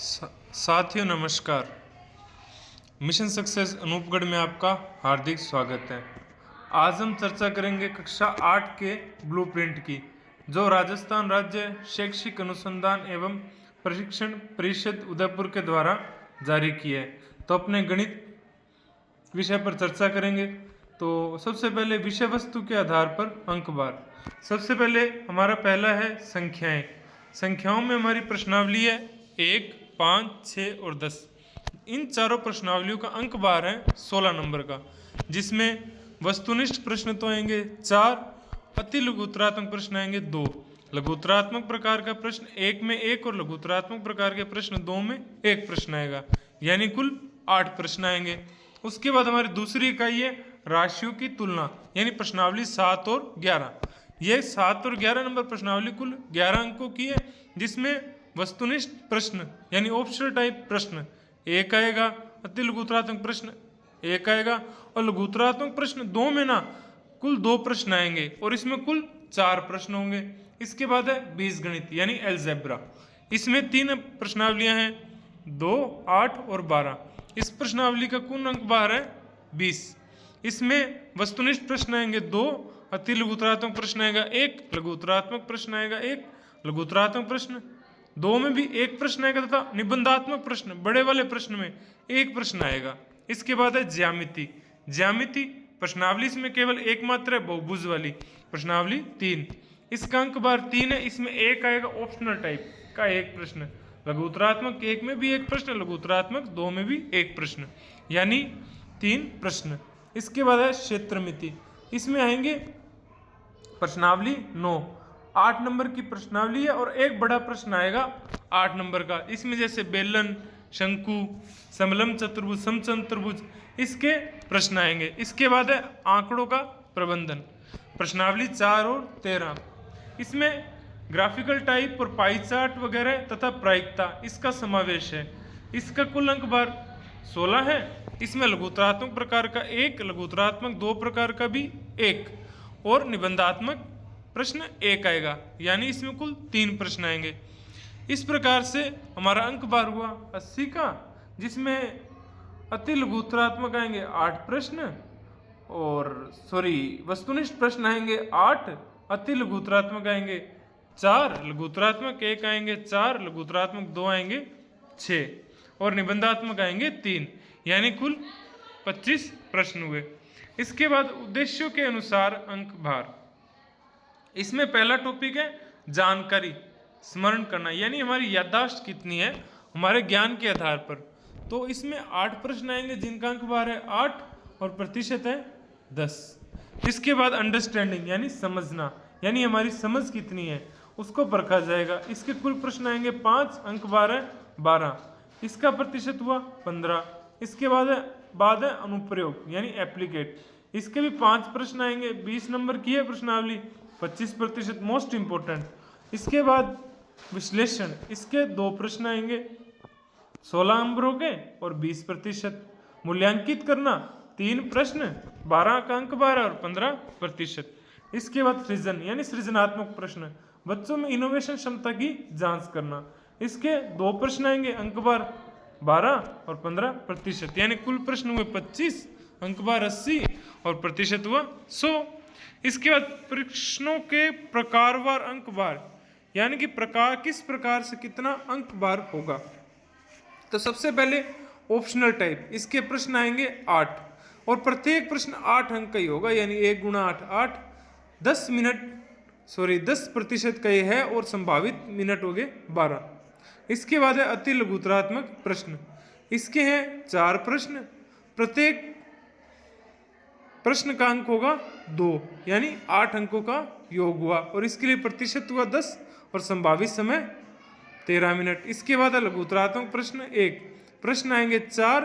साथियों नमस्कार। Mission success Anupgarh में आपका हार्दिक स्वागत है। आज हम चर्चा करेंगे कक्षा 8 के ब्लूप्रिंट की, जो राजस्थान राज्य शैक्षिक अनुसंधान एवं प्रशिक्षण परिषद उदयपुर के द्वारा जारी की है। तो अपने गणित विषय पर चर्चा करेंगे। तो सबसे पहले विषय वस्तु के आधार पर अंकवार। सबसे पहले हमारा पहला है संख्याएं। संख्याओं में हमारी प्रश्नावली है 1, 5, 6 और 10। इन चारों प्रश्नावलियों का अंक बार है 16 नंबर का, जिसमें वस्तुनिष्ठ प्रश्न तो आएंगे 4, अति लघुत्तरात्मक प्रश्न आएंगे 2, लघुत्तरात्मक प्रकार का प्रश्न 1 में 1 और लघुत्तरात्मक प्रकार के प्रश्न 2 में 1 प्रश्न आएगा, यानी कुल 8 प्रश्न आएंगे। उसके बाद हमारी दूसरी इकाई है राशियों की तुलना, यानी प्रश्नावली 7 और 11। यह 7 और 11 नंबर प्रश्नावली कुल 11 अंकों की है, जिसमें वस्तुनिष्ठ प्रश्न यानी ऑप्शनल टाइप प्रश्न 1 आएगा, अति लघुत्तरात्मक प्रश्न 1 आएगा और लघुत्तरात्मक प्रश्न 2 में ना कुल 2 प्रश्न आएंगे और इसमें कुल 4 प्रश्न होंगे। इसके बाद है बीजगणित यानी अलजेब्रा। इसमें 3 प्रश्नावलियां हैं, 2, 8 और 12। इस प्रश्नावली का कुल अंक बार है 20। इसमें वस्तुनिष्ठ प्रश्न आएंगे 2, अति लघुत्तरात्मक प्रश्न आएगा 1, लघुत्तरात्मक प्रश्न आएगा 1, लघुत्तरात्मक प्रश्न 2 में भी 1 प्रश्न आएगा तथा निबंधात्मक प्रश्न बड़े वाले प्रश्न में 1 प्रश्न आएगा। इसके बाद है ज्यामिति। ज्यामिति प्रश्नावली इसमें केवल एकमात्र है, बहुभुज वाली प्रश्नावली 3। इसका अंक बार 3 है। इसमें 1 आएगा ऑप्शनल टाइप का 1 प्रश्न, लघुत्तरात्मक 1 में भी 1 प्रश्न, लघुत्तरात्मक 2 में भी 1 प्रश्न, यानी 3 प्रश्न। इसके बाद है क्षेत्रमिति। इसमें आएंगे प्रश्नावली 9, 8 नंबर की प्रश्नावली है और एक बड़ा प्रश्न आएगा 8 नंबर का। इसमें जैसे बेलन, शंकु, समलंब चतुर्भुज, समचतुर्भुज, इसके प्रश्न आएंगे। इसके बाद है आंकड़ों का प्रबंधन, प्रश्नावली 4 और 13। इसमें ग्राफिकल टाइप और पाई चार्ट वगैरह तथा प्रायिकता इसका समावेश है। इसका कुल अंक बार 16 है। इसमें लघुत्तरात्मक प्रकार का 1, लघुत्तरात्मक 2 प्रकार का भी 1 और निबंधात्मक प्रश्न 1 आएगा, यानी इसमें कुल 3 प्रश्न आएंगे। इस प्रकार से हमारा अंक बार हुआ 80 का, जिसमें अति लघुत्तरात्मक आएंगे 8 प्रश्न और वस्तुनिष्ठ प्रश्न आएंगे 8, अति लघुत्तरात्मक आएंगे 4, लघुत्तरात्मक 1 आएंगे 4, लघुत्तरात्मक 2 आएंगे 6 और निबंधात्मक आएंगे 3, यानी कुल 25 प्रश्न हुए। इसके बाद उद्देश्यों के अनुसार अंक भार। इसमें पहला टॉपिक है जानकारी स्मरण करना, यानी हमारी याददाश्त कितनी है हमारे ज्ञान के आधार पर। तो इसमें 8 प्रश्न आएंगे जिनका अंक बार है 8 और प्रतिशत है 10। इसके बाद अंडरस्टैंडिंग यानी समझना, यानी हमारी समझ कितनी है उसको परखा जाएगा। इसके कुल प्रश्न आएंगे 5, अंक बार है 12, इसका प्रतिशत हुआ 15। इसके बाद है अनुप्रयोग यानी एप्लीकेट। इसके भी 5 प्रश्न आएंगे, 20 नंबर की है प्रश्नावली, 25% मोस्ट इंपोर्टेंट। इसके बाद विश्लेषण, इसके 2 प्रश्न आएंगे, 16 नंबरों के और 20%। मूल्यांकित करना 3 प्रश्न, 12 का अंक 12 और 15%। इसके बाद सृजन यानी सृजनात्मक प्रश्न, बच्चों में इनोवेशन क्षमता की जांच करना। इसके 2 प्रश्न आएंगे, अंक बार 12 और 15%, यानी कुल प्रश्न हुए 25, अंक बार 80 और प्रतिशत हुआ 100। इसके बाद प्रश्नों के प्रकारवार अंक बार, यानी कि किस प्रकार से कितना अंक बार होगा। तो सबसे पहले ऑप्शनल टाइप, इसके प्रश्न आएंगे 8 और प्रत्येक प्रश्न 8 अंक का ही होगा, यानी 1 गुणा 8 8, 10% का ये है और संभावित मिनट हो गए 12। इसके बाद है अति लघुत्तरात्मक प्रश्न। इसके हैं 4 प्रश्न, प्रत्येक प्रश्न का अंक होगा 2, यानी 8 अंकों का योग हुआ और इसके लिए प्रतिशत हुआ 10 और संभावित समय 13 मिनट। इसके बाद है लघुत्तरात्मक प्रश्न 1, प्रश्न आएंगे 4,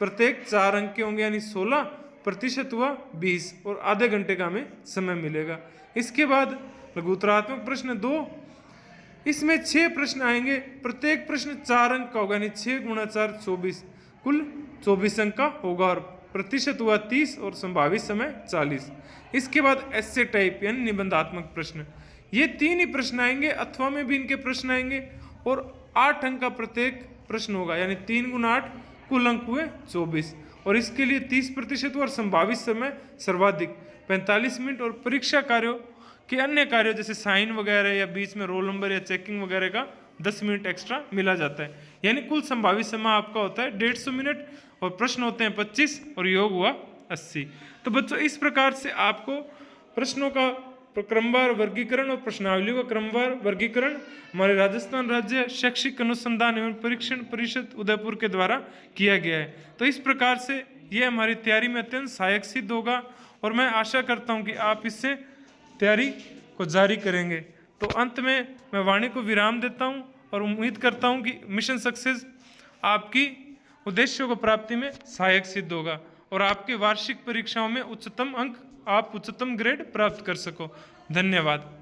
प्रत्येक 4 अंक के होंगे, यानी 16, प्रतिशत हुआ 20 और आधे घंटे का हमें समय मिलेगा। इसके बाद लघुत्तरात्मक प्रश्न 2, इसमें 6 प्रश्न आएंगे, प्रत्येक प्रश्न 4 अंक का होगा, यानी 6 गुणा 4 24, कुल 24 अंक का होगा और प्रतिशत हुआ 30 और संभावित समय 40। इसके बाद एस्से टाइप यानी निबंधात्मक प्रश्न, ये 3 ही प्रश्न आएंगे, अथवा में भी इनके प्रश्न आएंगे और 8 अंक का प्रत्येक प्रश्न होगा, यानी 3 गुना 8 कुल अंक हुए 24। और इसके लिए 30% और संभावित समय सर्वाधिक 45 मिनट, और परीक्षा कार्यों के अन्य कार्यों जैसे साइन वगैरह या बीच में रोल नंबर या चेकिंग वगैरह का 10 मिनट एक्स्ट्रा मिला जाता है। यानी कुल संभावित समय आपका होता है 150 मिनट, और प्रश्न होते हैं 25 और योग हुआ 80। तो बच्चों इस प्रकार से आपको प्रश्नों का क्रमवार वर्गीकरण और प्रश्नावलियों का क्रमवार वर्गीकरण हमारे राजस्थान राज्य शैक्षिक अनुसंधान एवं परीक्षण परिषद उदयपुर के द्वारा किया गया है। तो इस प्रकार से यह हमारी तैयारी में अत्यंत सहायक सिद्ध होगा, और मैं आशा करता हूं कि आप इससे तैयारी को जारी करेंगे। तो अंत में मैं वाणी को विराम देता हूं और उम्मीद करता हूं कि मिशन सक्सेस आपकी उद्देश्यों को प्राप्ति में सहायक सिद्ध होगा, और आपके वार्षिक परीक्षाओं में उच्चतम अंक, आप उच्चतम ग्रेड प्राप्त कर सको। धन्यवाद।